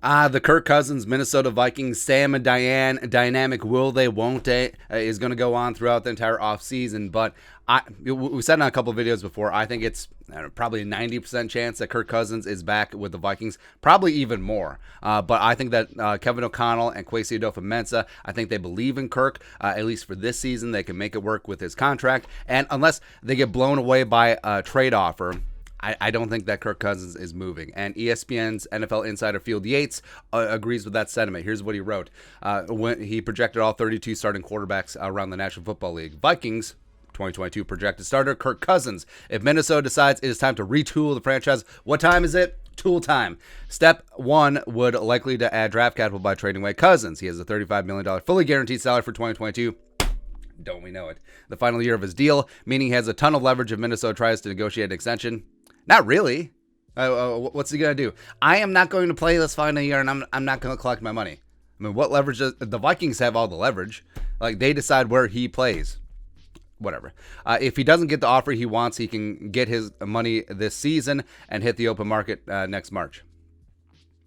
The Kirk Cousins, Minnesota Vikings, Sam and Diane dynamic will they, won't they, is going to go on throughout the entire offseason. But we said in a couple of videos before, I think it's probably a 90% chance that Kirk Cousins is back with the Vikings, probably even more. But I think that Kevin O'Connell and Kwesi Adofo-Mensah, I think they believe in Kirk, at least for this season. They can make it work with his contract. And unless they get blown away by a trade offer, I don't think that Kirk Cousins is moving. And ESPN's NFL insider Field Yates agrees with that sentiment. Here's what he wrote. When he projected all 32 starting quarterbacks around the National Football League. Vikings, 2022 projected starter, Kirk Cousins. If Minnesota decides it is time to retool the franchise, what time is it? Tool time. Step one would likely to add draft capital by trading away Cousins. He has a $35 million fully guaranteed salary for 2022. Don't we know it? The final year of his deal, meaning he has a ton of leverage if Minnesota tries to negotiate an extension. Not really. What's he going to do? I am not going to play this final year, and I'm not going to collect my money. I mean, what leverage does the Vikings have? All the leverage. Like, they decide where he plays. Whatever. If he doesn't get the offer he wants, he can get his money this season and hit the open market next March.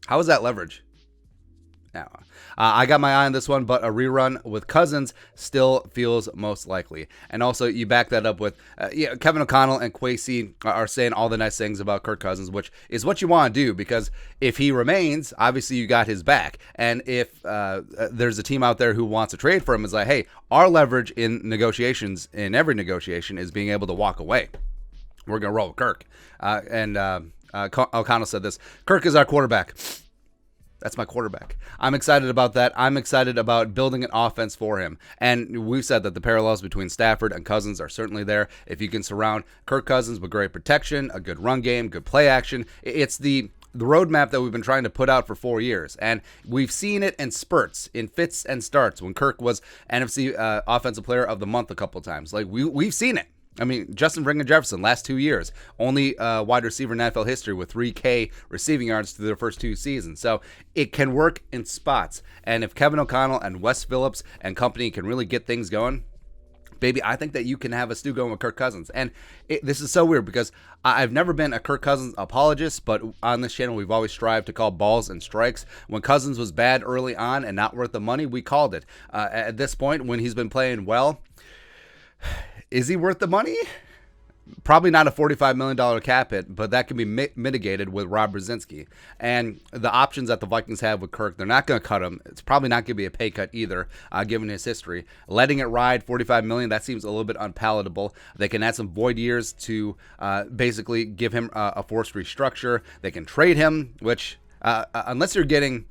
How is that leverage? Now, I got my eye on this one, but a rerun with Cousins still feels most likely. And also, you back that up with Kevin O'Connell and Kwesi are saying all the nice things about Kirk Cousins, which is what you want to do, because if he remains, obviously you got his back. And if there's a team out there who wants to trade for him, it's like, hey, our leverage in negotiations, in every negotiation, is being able to walk away. We're going to roll with Kirk. And O'Connell said this: Kirk is our quarterback. That's my quarterback. I'm excited about that. I'm excited about building an offense for him. And we've said that the parallels between Stafford and Cousins are certainly there. If you can surround Kirk Cousins with great protection, a good run game, good play action, it's the roadmap that we've been trying to put out for 4 years. And we've seen it in spurts, in fits and starts, when Kirk was NFC Offensive Player of the Month a couple times. Like, we've seen it. I mean, Justin Jefferson, last 2 years, only wide receiver in NFL history with 3K receiving yards through their first 2 seasons. So it can work in spots. And if Kevin O'Connell and Wes Phillips and company can really get things going, baby, I think that you can have a stew going with Kirk Cousins. And this is so weird because I've never been a Kirk Cousins apologist, but on this channel, we've always strived to call balls and strikes. When Cousins was bad early on and not worth the money, we called it. At this point, when he's been playing well, is he worth the money? Probably not a $45 million cap hit, but that can be mitigated with Rob Brzezinski. And the options that the Vikings have with Kirk, they're not going to cut him. It's probably not going to be a pay cut either, given his history. Letting it ride, $45 million, that seems a little bit unpalatable. They can add some void years to basically give him a forced restructure. They can trade him, which, unless you're getting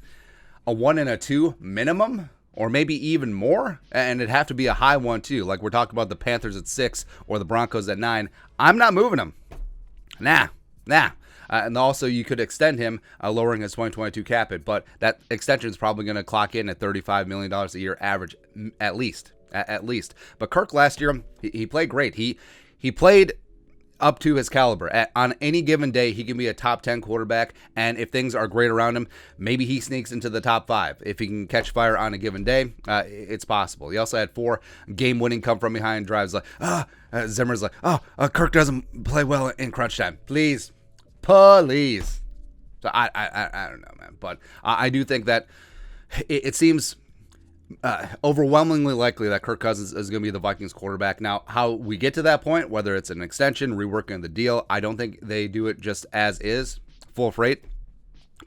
a 1 and a 2 minimum, or maybe even more, and it'd have to be a high one too. Like we're talking about the Panthers at 6 or the Broncos at 9. I'm not moving him. Nah. And also you could extend him, lowering his 2022 cap hit, but that extension is probably going to clock in at $35 million a year average, at least. But Kirk last year, he played great. He played up to his caliber. On any given day, he can be a top 10 quarterback, and if things are great around him, maybe he sneaks into the top 5. If he can catch fire on a given day, it's possible. He also had 4 game-winning come-from-behind drives. Like, Zimmer's like, Kirk doesn't play well in crunch time. Please. So I don't know, man. But I do think that it seems overwhelmingly likely that Kirk Cousins is going to be the Vikings quarterback. Now, how we get to that point, whether it's an extension, reworking the deal, I don't think they do it just as is, full freight.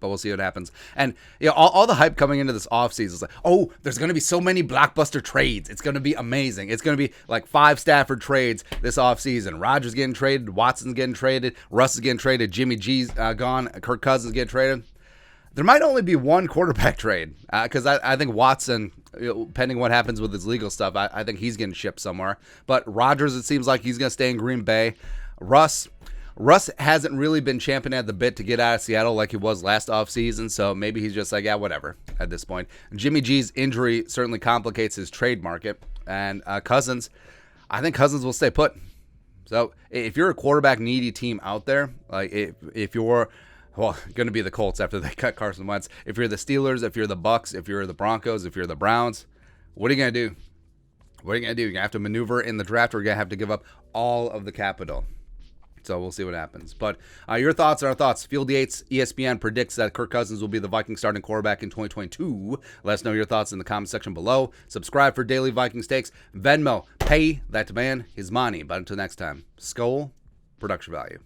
But we'll see what happens. And all the hype coming into this offseason is like, oh, there's going to be so many blockbuster trades. It's going to be amazing. It's going to be like 5 Stafford trades this offseason. Rodgers getting traded, Watson's getting traded, Russ is getting traded, Jimmy G's gone, Kirk Cousins getting traded. There might only be one quarterback trade because I think Watson, pending what happens with his legal stuff, I think he's getting shipped somewhere. But Rodgers, it seems like he's going to stay in Green Bay. Russ hasn't really been champing at the bit to get out of Seattle like he was last offseason, so maybe he's just like, yeah, whatever at this point. Jimmy G's injury certainly complicates his trade market. And Cousins, I think Cousins will stay put. So if you're a quarterback-needy team out there, like if you're going to be the Colts after they cut Carson Wentz. If you're the Steelers, if you're the Bucks, if you're the Broncos, if you're the Browns, what are you going to do? You're going to have to maneuver in the draft, or you're going to have to give up all of the capital. So we'll see what happens. But your thoughts are our thoughts. Field Yates, ESPN, predicts that Kirk Cousins will be the Vikings starting quarterback in 2022. Let us know your thoughts in the comment section below. Subscribe for daily Vikings takes. Venmo, pay that man his money. But until next time, Skol, production value.